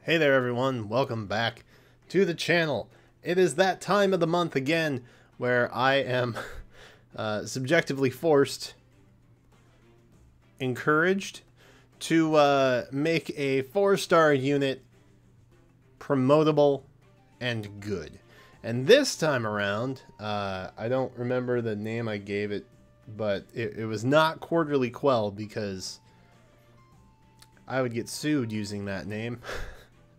Hey there everyone, welcome back to the channel. It is that time of the month again where I am subjectively encouraged to make a 4-star unit promotable and good. And this time around, I don't remember the name I gave it, but it was not Quarterly Quell because I would get sued using that name.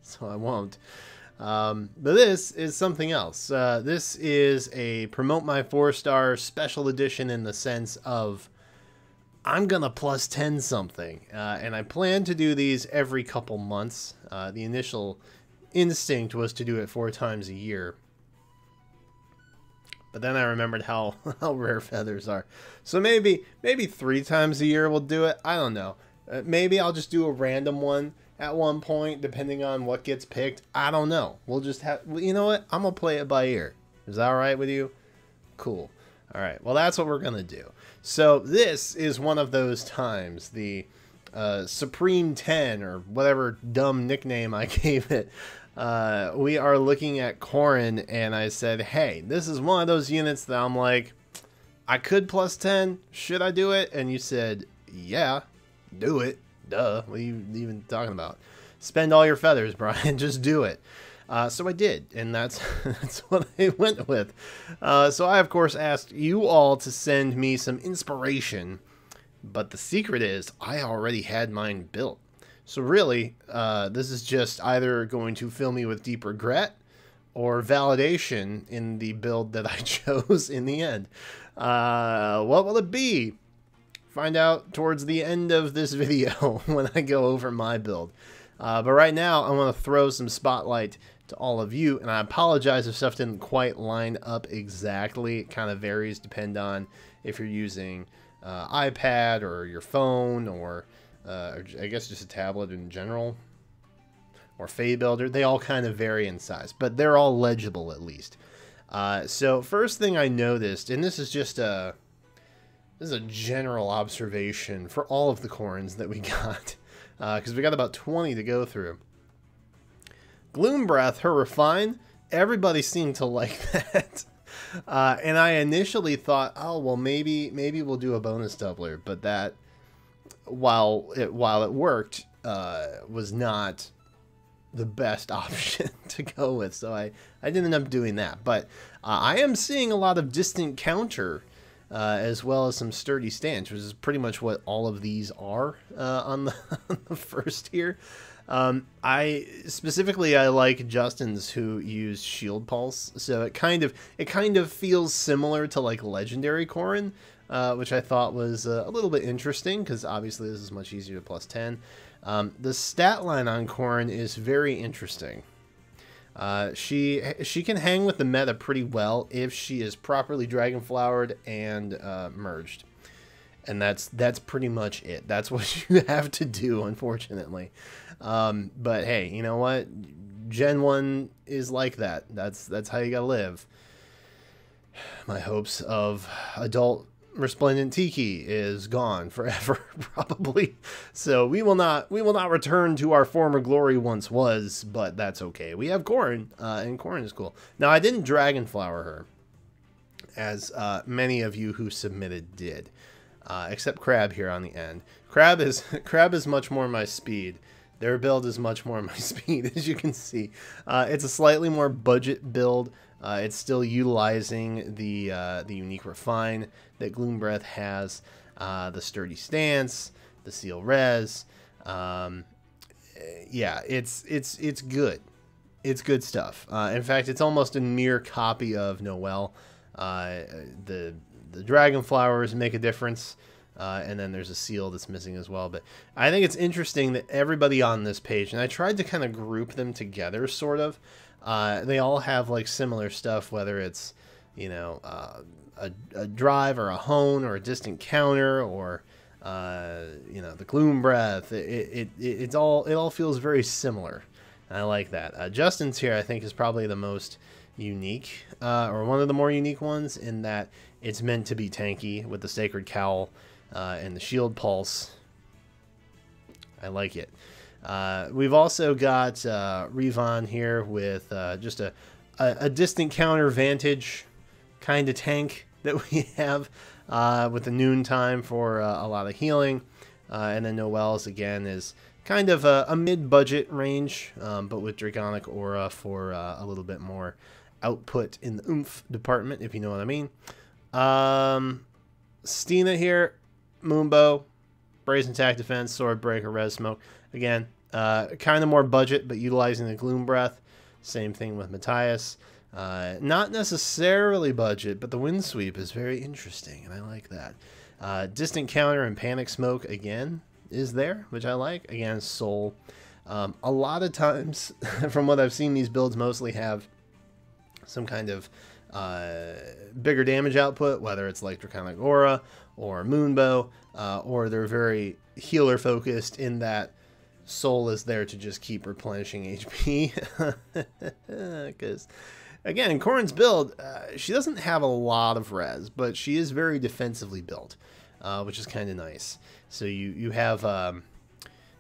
So I won't. But this is something else. This is a Promote My 4-Star special edition in the sense of I'm gonna plus 10 something. And I plan to do these every couple months. The initial instinct was to do it 4 times a year. But then I remembered how rare feathers are. So maybe 3 times a year we'll do it. I don't know. Maybe I'll just do a random one at one point, depending on what gets picked. I don't know. We'll just have... You know what? I'm going to play it by ear. Is that all right with you? Cool. All right. Well, that's what we're going to do. So this is one of those times. The Supreme 10, or whatever dumb nickname I gave it. We are looking at Corrin, and I said, hey, this is one of those units that I'm like, I could plus 10. Should I do it? And you said, yeah, do it. Duh, what are you even talking about? Spend all your feathers, Brian. Just do it. So I did, and that's what I went with. So I, of course, asked you all to send me some inspiration, but the secret is I already had mine built. So really, this is just either going to fill me with deep regret or validation in the build that I chose in the end. What will it be? Find out towards the end of this video when I go over my build. But right now, I want to throw some spotlight to all of you, and I apologize if stuff didn't quite line up exactly. It kind of varies depending on if you're using iPad or your phone, or I guess just a tablet in general, or Fade Builder. They all kind of vary in size, but they're all legible at least. So first thing I noticed, and this is just a... This is a general observation for all of the Corrins that we got, because we got about 20 to go through. Gloom Breath, her refine, everybody seemed to like that. And I initially thought, oh, well, maybe we'll do a bonus doubler, but that, while it worked, was not the best option to go with. So I didn't end up doing that. But I am seeing a lot of distant counter, as well as some sturdy stance, which is pretty much what all of these are on the first here. I like Justin's, who used Shield Pulse, so it kind of feels similar to like Legendary Corrin, which I thought was a little bit interesting because obviously this is much easier to plus 10. The stat line on Corrin is very interesting. She can hang with the meta pretty well if she is properly dragon flowered and merged, and that's pretty much it. That's what you have to do, unfortunately. But hey, you know what? Gen 1 is like that. That's how you gotta live. My hopes of adult Resplendent Tiki is gone forever, probably. So we will not return to our former glory once was, but that's okay. We have Corrin, and Corrin is cool. Now, I didn't Dragonflower her, as many of you who submitted did, except Crab here on the end. Crab is much more my speed. Their build is much more my speed, as you can see. It's a slightly more budget build. It's still utilizing the unique refine that Gloom Breath has, the sturdy stance, the seal res. Yeah, it's good. It's good stuff. In fact, it's almost a mere copy of Noelle. The dragon flowers make a difference, and then there's a seal that's missing as well. But I think it's interesting that everybody on this page, and I tried to kind of group them together, sort of. They all have like similar stuff, whether it's, you know, a drive or a hone or a distant counter, or you know, the Gloom Breath. It all feels very similar. And I like that. Justin's here, I think, is probably the most unique, or one of the more unique ones, in that it's meant to be tanky with the Sacred Cowl and the Shield Pulse. I like it. We've also got Revon here with just a distant counter vantage kind of tank that we have with the noon time for a lot of healing. And then Noelle's, again, is kind of a mid-budget range, but with Draconic Aura for a little bit more output in the oomph department, if you know what I mean. Stina here, Moonbow, Brazen Attack Defense, Sword Breaker, Res Smoke. Again, kind of more budget, but utilizing the Gloom Breath. Same thing with Matthias. Not necessarily budget, but the Wind Sweep is very interesting, and I like that. Distant Counter and Panic Smoke, again, is there, which I like. Again, Soul. A lot of times, from what I've seen, these builds mostly have some kind of bigger damage output, whether it's like Draconic Aura or Moonbow, or they're very healer focused in that Soul is there to just keep replenishing HP. Because, again, Corrin's build, she doesn't have a lot of res, but she is very defensively built, which is kind of nice. So you have,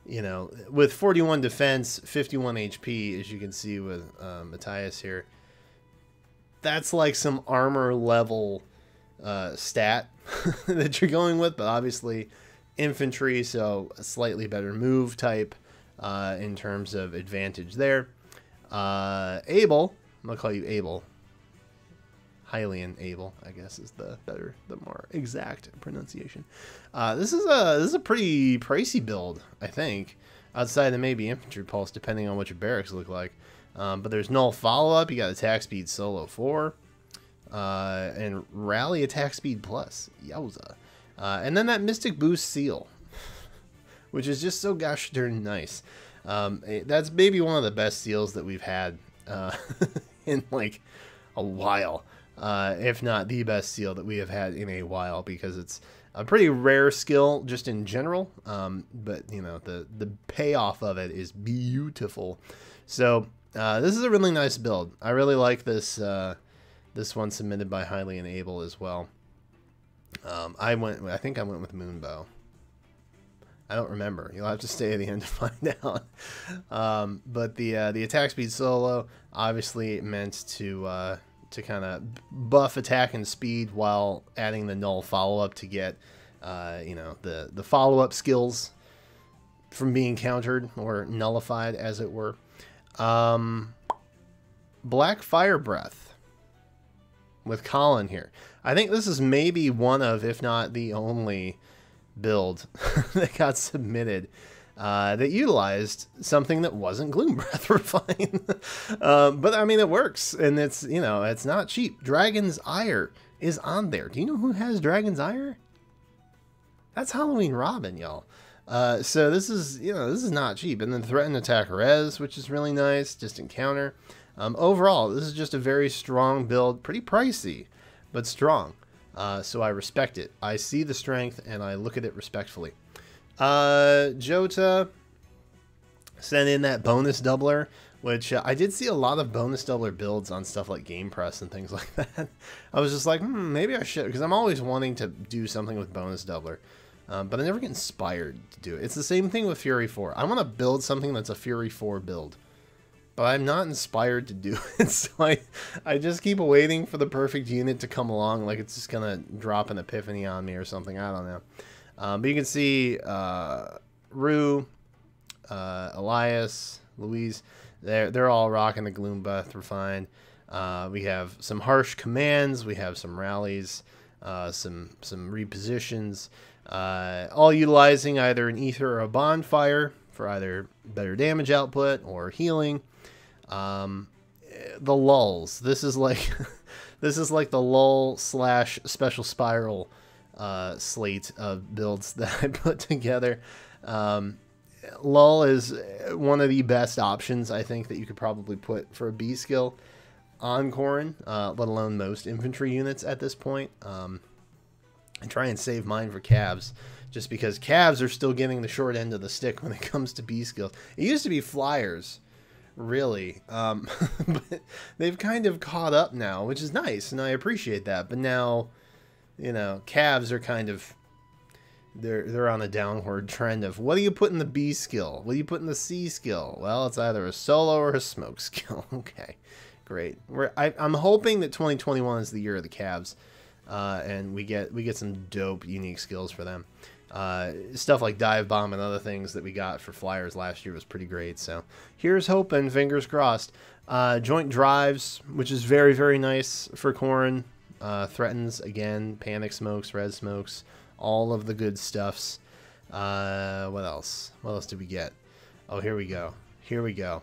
you know, with 41 defense, 51 HP, as you can see with Matthias here. That's like some armor level stat that you're going with, but obviously infantry, so a slightly better move type in terms of advantage there. Abel, I'm gonna call you Abel. Hylian Abel, I guess, is the more exact pronunciation. This is a pretty pricey build, I think, outside of maybe infantry pulse, depending on what your barracks look like. But there's null follow-up. You got attack speed solo 4. And rally attack speed plus. Yowza. And then that Mystic Boost seal, which is just so gosh darn nice. That's maybe one of the best seals that we've had in like a while. If not the best seal that we have had in a while, because it's a pretty rare skill just in general. But, you know, the payoff of it is beautiful. So this is a really nice build. I really like this this one submitted by Hylian Abel as well. I think I went with Moonbow. I don't remember. You'll have to stay at the end to find out. But the attack speed solo obviously meant to kind of buff attack and speed while adding the null follow up to get you know, the follow up skills from being countered or nullified, as it were. Black Fire Breath with Colin here. I think this is maybe one of, if not the only build that got submitted that utilized something that wasn't Gloom Breath Refine. But I mean, it works, and it's, you know, it's not cheap. Dragon's Ire is on there. Do you know who has Dragon's Ire? That's Halloween Robin, y'all. So this is, you know, this is not cheap. And then Threaten Attack Res, which is really nice. Distant Counter. Overall, this is just a very strong build. Pretty pricey, but strong. So I respect it. I see the strength, and I look at it respectfully. Jota sent in that bonus doubler, which I did see a lot of bonus doubler builds on stuff like Game Press and things like that. I was just like, maybe I should, because I'm always wanting to do something with bonus doubler. But I never get inspired to do it. It's the same thing with Fury 4. I want to build something that's a Fury 4 build, but I'm not inspired to do it. So I just keep waiting for the perfect unit to come along, like it's just going to drop an epiphany on me or something. I don't know. But you can see Rue, Elias, Louise, they're all rocking the Gloom Breath Refine. We have some harsh commands. We have some rallies, some repositions. All utilizing either an ether or a bonfire for either better damage output or healing. The lulls. This is like this is like the lull / special spiral slate of builds that I put together. Lull is one of the best options, I think, that you could probably put for a B skill on Corrin, let alone most infantry units at this point. I try and save mine for calves, just because calves are still getting the short end of the stick when it comes to B skills. It used to be flyers, really, but they've kind of caught up now, which is nice, and I appreciate that. But now, you know, calves are kind of, they're on a downward trend of what do you put in the B skill? What do you put in the C skill? Well, it's either a solo or a smoke skill. Okay, great. I'm hoping that 2021 is the year of the Cavs, and we get some dope unique skills for them. Stuff like dive bomb and other things that we got for flyers last year was pretty great. So here's hoping, fingers crossed. Joint drives, which is very, very nice for Corrin. Threatens again, panic smokes, red smokes, all of the good stuffs. What else? What else did we get? Oh, here we go. Here we go.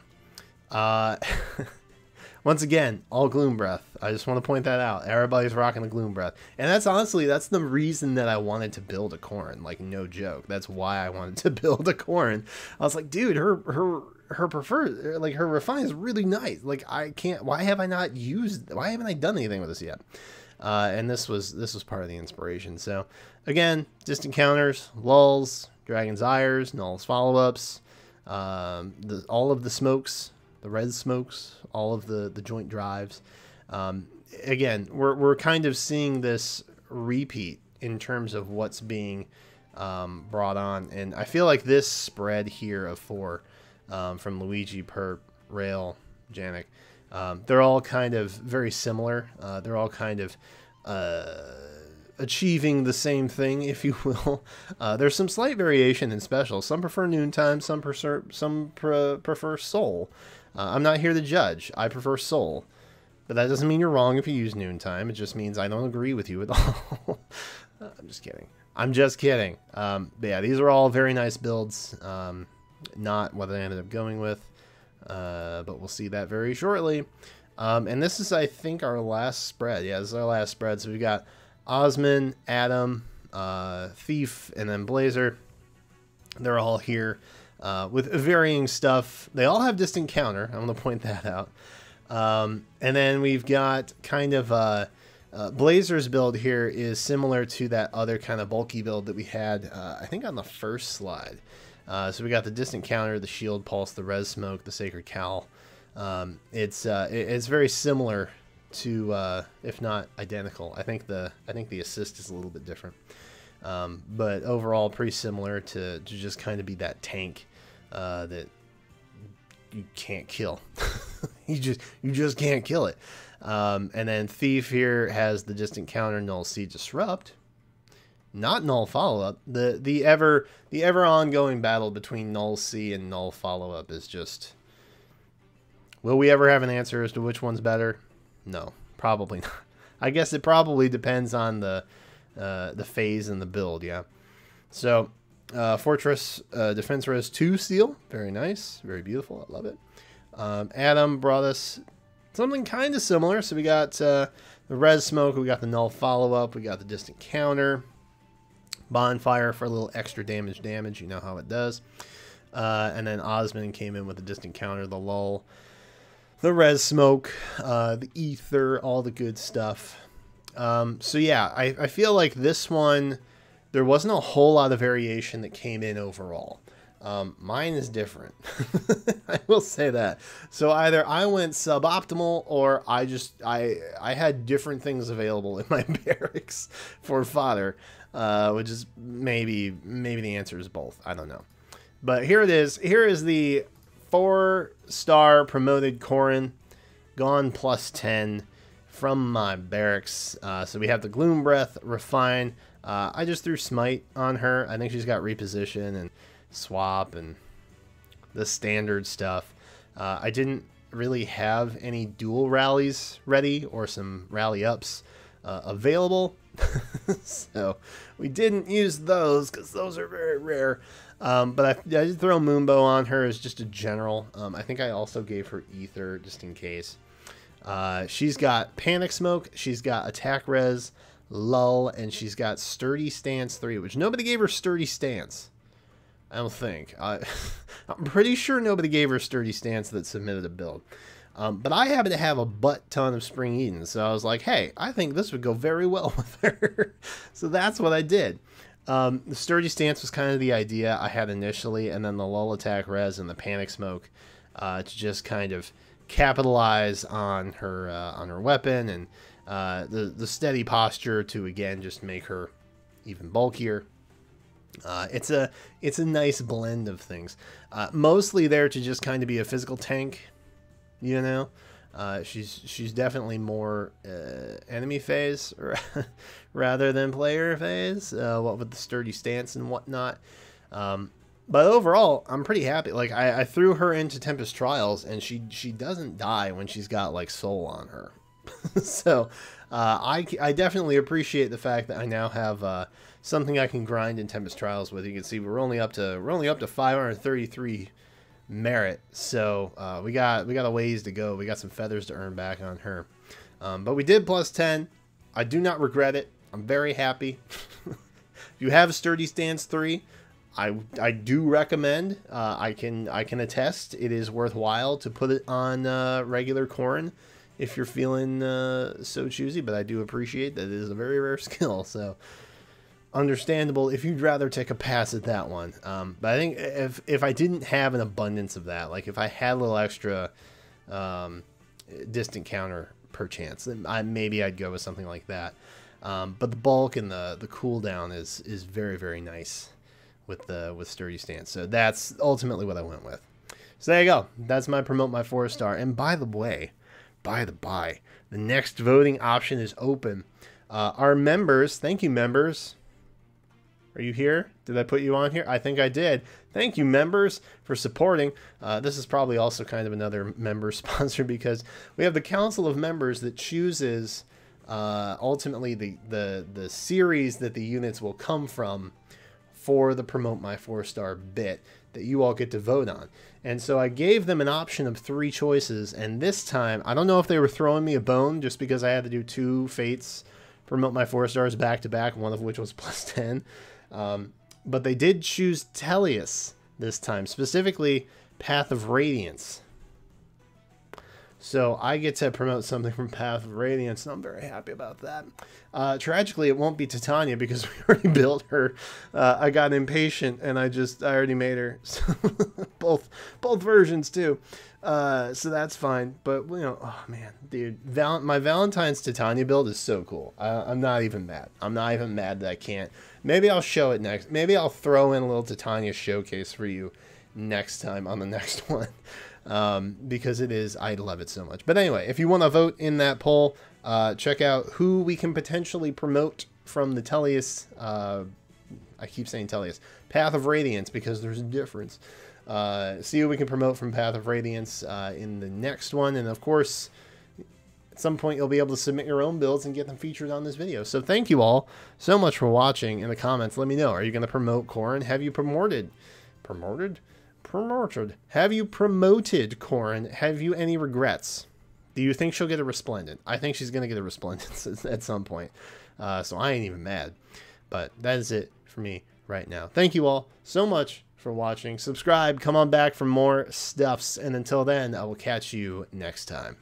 Once again, all Gloom Breath. I just want to point that out. Everybody's rocking the Gloom Breath. And that's honestly, that's the reason that I wanted to build a Corrin. Like, no joke. That's why I wanted to build a Corrin. I was like, dude, her preferred, like, her refine is really nice. Like, I can't, why haven't I done anything with this yet? And this was part of the inspiration. So, again, distant counters, lulls, Dragon's Ires, Null's follow-ups, all of the smokes, the red smokes, all of the joint drives. Again, we're kind of seeing this repeat in terms of what's being brought on. And I feel like this spread here of 4 from Luigi, Perp, Rail, Janik, they're all kind of very similar. They're all kind of achieving the same thing, if you will. There's some slight variation in specials. Some prefer noontime, some prefer soul. I'm not here to judge. I prefer soul. But that doesn't mean you're wrong if you use noontime. It just means I don't agree with you at all. I'm just kidding. I'm just kidding. But yeah, these are all very nice builds. Not what I ended up going with. But we'll see that very shortly. And this is, I think, our last spread. Yeah, this is our last spread. So we got Osman, Adam, Thief, and then Blazer. They're all here with varying stuff. They all have distant counter. I'm going to point that out. And then we've got kind of Blazer's build here is similar to that other kind of bulky build that we had, I think, on the first slide. So we got the distant counter, the shield pulse, the res smoke, the sacred cowl. It's very similar to, if not identical. I think the assist is a little bit different, but overall pretty similar to just kind of be that tank that you can't kill. you just can't kill it. And then Thief here has the distant counter, null C disrupt, not null follow up. The ever ongoing battle between null C and null follow up is just. Will we ever have an answer as to which one's better? No, probably not. I guess it probably depends on the phase and the build, yeah. So, Fortress Defense Res 2 Steel, very nice, very beautiful, I love it. Adam brought us something kind of similar. So we got the Res Smoke, we got the Null Follow-Up, we got the Distant Counter, Bonfire for a little extra damage, you know how it does. And then Osman came in with the Distant Counter, the Lull, the Res Smoke, the Ether, all the good stuff. So yeah, I feel like this one, there wasn't a whole lot of variation that came in overall. Mine is different. I will say that. So either I went suboptimal or I had different things available in my barracks for fodder, which is maybe the answer is both. I don't know. But here it is. Here is the 4-star promoted Corrin, gone +10 from my barracks. So we have the Gloom Breath, Refine. I just threw Smite on her. I think she's got Reposition and Swap and the standard stuff. I didn't really have any dual rallies ready or some rally ups available. So we didn't use those because those are very rare. But I did throw Moonbow on her as just a general. I think I also gave her Ether just in case. She's got Panic Smoke, she's got Attack Res, Lull, and she's got Sturdy Stance 3, which nobody gave her Sturdy Stance. I don't think. I'm pretty sure nobody gave her Sturdy Stance that submitted a build. But I happen to have a butt ton of Spring Eden, so I was like, hey, I think this would go very well with her. So that's what I did. The Sturdy Stance was kind of the idea I had initially, and then the Lull Attack Res and the Panic Smoke to just kind of capitalize on her weapon, and the steady posture to, again, just make her even bulkier. It's a nice blend of things. Mostly there to just kind of be a physical tank, you know. She's definitely more enemy phase rather than player phase. What with the sturdy stance and whatnot. But overall, I'm pretty happy. Like I threw her into Tempest Trials, and she doesn't die when she's got like soul on her. So I definitely appreciate the fact that I now have something I can grind in Tempest Trials with. You can see we're only up to 533 merit, so we got a ways to go. We got some feathers to earn back on her, but we did plus 10. I do not regret it. I'm very happy. If you have a Sturdy Stance 3, I do recommend. I can attest it is worthwhile to put it on regular Corrin if you're feeling so choosy, but I do appreciate that it is a very rare skill, so understandable if you'd rather take a pass at that one. But I think if I didn't have an abundance of that, like if I had a little extra distant counter per chance, then maybe I'd go with something like that. But the bulk and the cooldown is very, very nice with Sturdy Stance. So that's ultimately what I went with. So there you go. That's my Promote My 4-star. And by the way, the next voting option is open. Our members, thank you, members. Are you here? Did I put you on here? I think I did. Thank you, members, for supporting. This is probably also kind of another member sponsor, because we have the Council of Members that chooses ultimately the series that the units will come from for the Promote My 4-star bit that you all get to vote on. And so I gave them an option of 3 choices, and this time, I don't know if they were throwing me a bone just because I had to do 2 Fates Promote My 4-stars back to back, one of which was plus 10. But they did choose Tellius this time, specifically Path of Radiance. So I get to promote something from Path of Radiance, and I'm very happy about that. Tragically, it won't be Titania because we already built her. I got impatient, and I already made her. So both versions too. So that's fine. But you know, oh man, dude, my Valentine's Titania build is so cool. I'm not even mad. I'm not even mad that I can't. Maybe I'll show it next. Maybe I'll throw in a little Titania showcase for you next time on the next one. Because I love it so much. But anyway, if you want to vote in that poll, check out who we can potentially promote from the Tellius, I keep saying Tellius, Path of Radiance, because there's a difference. See who we can promote from Path of Radiance in the next one, and of course, at some point you'll be able to submit your own builds and get them featured on this video. So thank you all so much for watching. In the comments, let me know, are you going to promote Corrin? Have you promoted? Have you promoted Corrin? Have you any regrets? Do you think she'll get a Resplendent? I think she's going to get a Resplendent at some point. So I ain't even mad. But that is it for me right now. Thank you all so much for watching. Subscribe. Come on back for more stuffs. And until then, I will catch you next time.